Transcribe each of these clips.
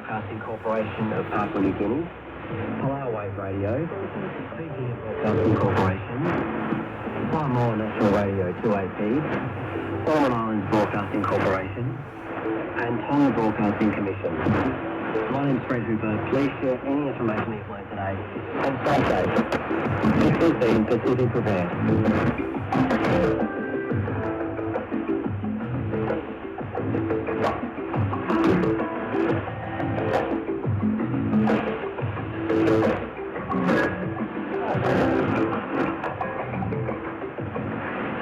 Broadcasting Corporation of Papua New Guinea, Palau Wave Radio, PGM Broadcasting Corporation, Samoa National Radio 2AP, Solomon Islands Broadcasting Corporation, and Tonga Broadcasting Commission. My name's Fred Hooper. Please share any information you've learned today and stay safe. This has been Pacific Prepared.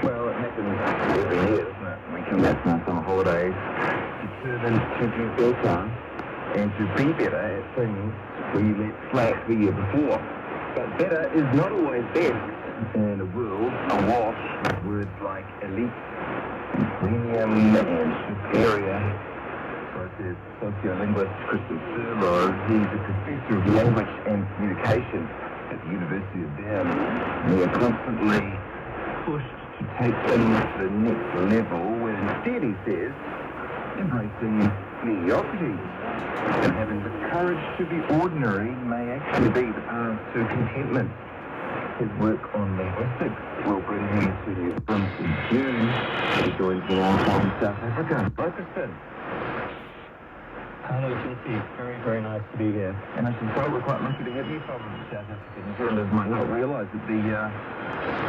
Well, it happens every year, doesn't it? We come back from our summer holidays determined to do better and to be better at things we let slack the year before. But better is not always best in a world awash with words like elite, premium, and superior. So says sociolinguist Kristen Furlow. He's a professor of language and communication at the University of Bern. And we are constantly pushed to take things to the next level, when instead, he says, embracing mediocrity and having the courage to be ordinary may actually be the path to contentment. His work on linguistics will bring him to New Zealand in June. He joins me now from South Africa. Kristen. Hello, Jesse. Very, very nice to be here. And I should say we're quite lucky to have you from South Africa. New Zealanders might not realise that the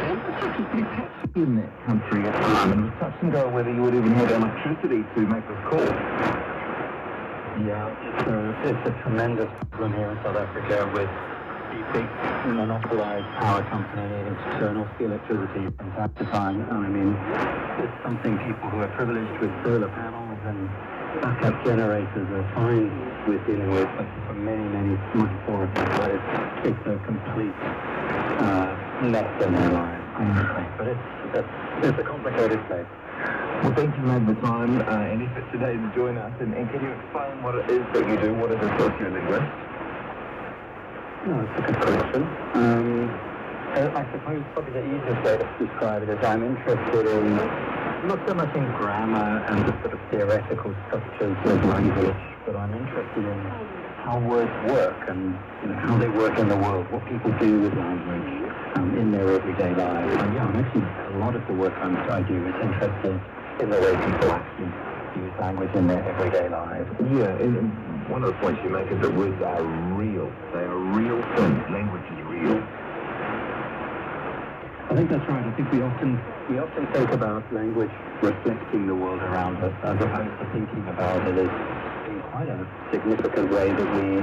infrastructure is pretty patchy in that country at the moment. It was touch and go whether you would even have electricity to make this call. Yeah, it's a tremendous problem here in South Africa with the big monopolized power company needing to turn off the electricity from time to time. I mean, it's something people who are privileged with solar panels and backup generators are fine with dealing with, but for many much poorer people, it's a complete mess in their lives. But it's a complicated place. Well, thank you for having the time and effort today to join us. And can you explain what it is that you do? What is a sociolinguist? No, it's a good question. I suppose probably the easiest way to describe it is I'm interested in not so much in grammar and the sort of theoretical structures of language, but I'm interested in how words work and how they work in the world, what people do with language in their everyday lives. And yeah, actually a lot of the work I do is interested in the way people actually use language in their everyday lives. Yeah, and one of the points you make is that words are real. They are real things. Language is real. I think that's right. I think we often think about language reflecting the world around us as opposed to thinking about it as in quite a significant way that we